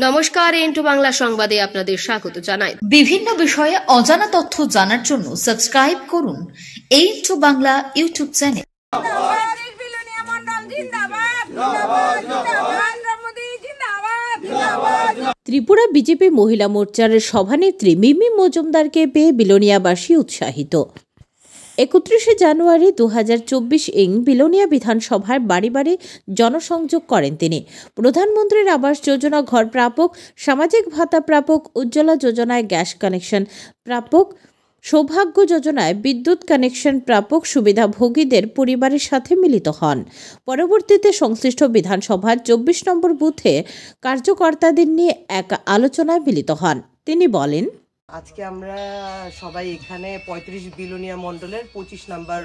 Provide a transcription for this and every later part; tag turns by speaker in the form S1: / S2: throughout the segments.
S1: নমস্কার, ইন্টু বাংলা সংবাদে আপনাদের স্বাগত জানাই।
S2: বিভিন্ন বিষয়ে অজানা তথ্য জানার জন্য সাবস্ক্রাইব করুন into Bangla YouTube channel.
S3: Tripura BJP মহিলা মোর্চার সভানেত্রী মিমি মজুমদারকে পেয়ে বিলোনিয়াবাসী উৎসাহিত। 31শে জানুয়ারি 2024 বিলোনিয়া বিধানসভার বাড়ি বাড়ি জনসংযোগ করেন তিনি। প্রধানমন্ত্রীর আবাস যোজনা ঘর প্রাপক, সামাজিক ভাতা প্রাপক, উজ্জ্বলা যোজনায় গ্যাস কানেকশন প্রাপক, সৌভাগ্য যোজনায় বিদ্যুৎ কানেকশন প্রাপক সুবিধাভোগীদের পরিবারের সাথে মিলিত হন। পরবর্তীতে সংশ্লিষ্ট বিধানসভার 24 নম্বর বুথে কার্যকর্তাদের নিয়ে এক আলোচনায় মিলিত হন। তিনি বলেন,
S4: আজকে আমরা সবাই এখানে 35 বিলোনিয়া মণ্ডলের 25 নাম্বার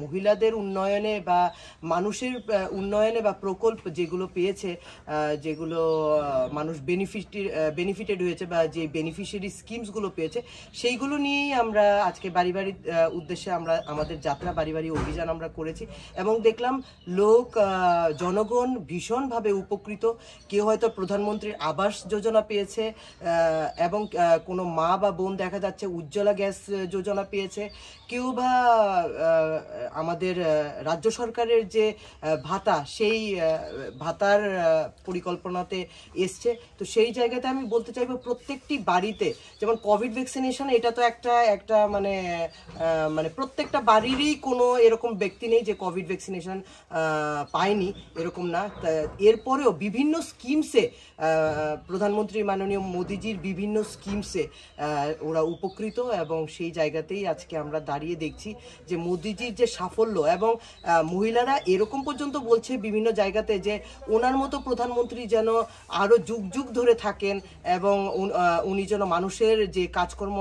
S4: মহিলাদের উন্নয়নে বা মানুষের উন্নয়নে বা প্রকল্প যেগুলো পেয়েছে, যেগুলো মানুষ বেনিফিটেড হয়েছে বা যে বেনিফিশিয়ারি স্কিমসগুলো পেয়েছে, সেইগুলো নিয়েই আমরা আজকে বাড়ি বাড়ি উদ্দেশ্যে আমরা আমাদের যাত্রা বাড়ি বাড়ি অভিযান আমরা করেছি এবং দেখলাম জনগণ ভীষণভাবে উপকৃত। কেউ হয়তো প্রধানমন্ত্রীর আবাস যোজনা পেয়েছে এবং কোনো মা বা বোন দেখা যাচ্ছে উজ্জ্বলা গ্যাস যোজনা পেয়েছে, কেউ বা আমাদের রাজ্য সরকারের যে ভাতা, সেই ভাতার পরিকল্পনাতে এসছে। তো সেই জায়গাতে আমি বলতে চাইবো প্রত্যেকটি বাড়িতে, যেমন কোভিড ভ্যাকসিনেশন, এটা তো একটা মানে প্রত্যেকটা বাড়িরই কোনো এরকম ব্যক্তি নেই যে কোভিড ভ্যাকসিনেশন পায়নি, এরকম না। এরপরেও বিভিন্ন স্কিমসে প্রধানমন্ত্রী মাননীয় মোদিজির বিভিন্ন স্কিমসে ওরা উপকৃত এবং সেই জায়গাতেই আজকে আমরা দাঁড়িয়ে দেখছি যে মোদিজির যে সাফল্য। এবং মহিলারা এরকম পর্যন্ত বলছে বিভিন্ন জায়গাতে যে ওনার মতো প্রধানমন্ত্রী যেন আরও যুগ যুগ ধরে থাকেন এবং উনি যেন মানুষের যে কাজকর্ম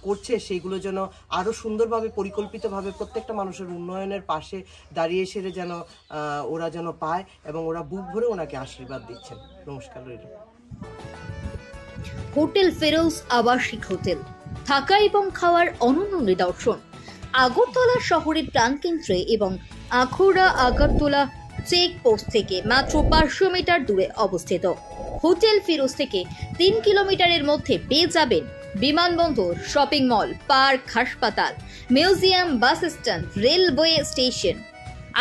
S4: করছে সেইগুলো যেন আরও সুন্দরভাবে পরিকল্পিতভাবে প্রত্যেকটা মানুষের উন্নয়নের পাশে দাঁড়িয়ে এসে যেন ওরা যেন পায় এবং ওরা বুক ভরে ওনাকে আশীর্বাদ দিচ্ছেন। নমস্কার রইল।
S2: হোটেল ফেরোজ আবাসিক হোটেল, থাকা এবং খাওয়ার অনন্য নিদর্শন। আগরতলা শহরের প্রাণকেন্দ্রে এবং আখৌড়া আগরতলা চেকপোস্ট থেকে মাত্র 500 মিটার দূরে অবস্থিত। হোটেল ফেরোজ থেকে 3 কিলোমিটারের মধ্যে পেয়ে যাবেন বিমানবন্দর, শপিং মল, পার্ক, হাসপাতাল, museum, bus stand, railway station.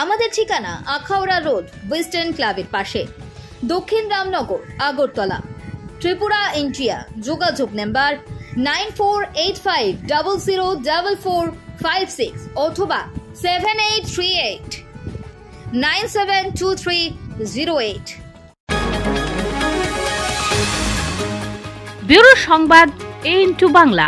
S2: আমাদের ঠিকানা আখাউড়া রোড, ওয়েস্টার্ন ক্লাবের পাশে, দক্ষিণ রামনগর, আগরতলা, ত্রিপুরা, ইন্ডিয়া। যোগাযোগ নাম্বার 9485004456 অথবা 7838972308।
S3: ব্যুরো সংবাদ ইন্টু বাংলা।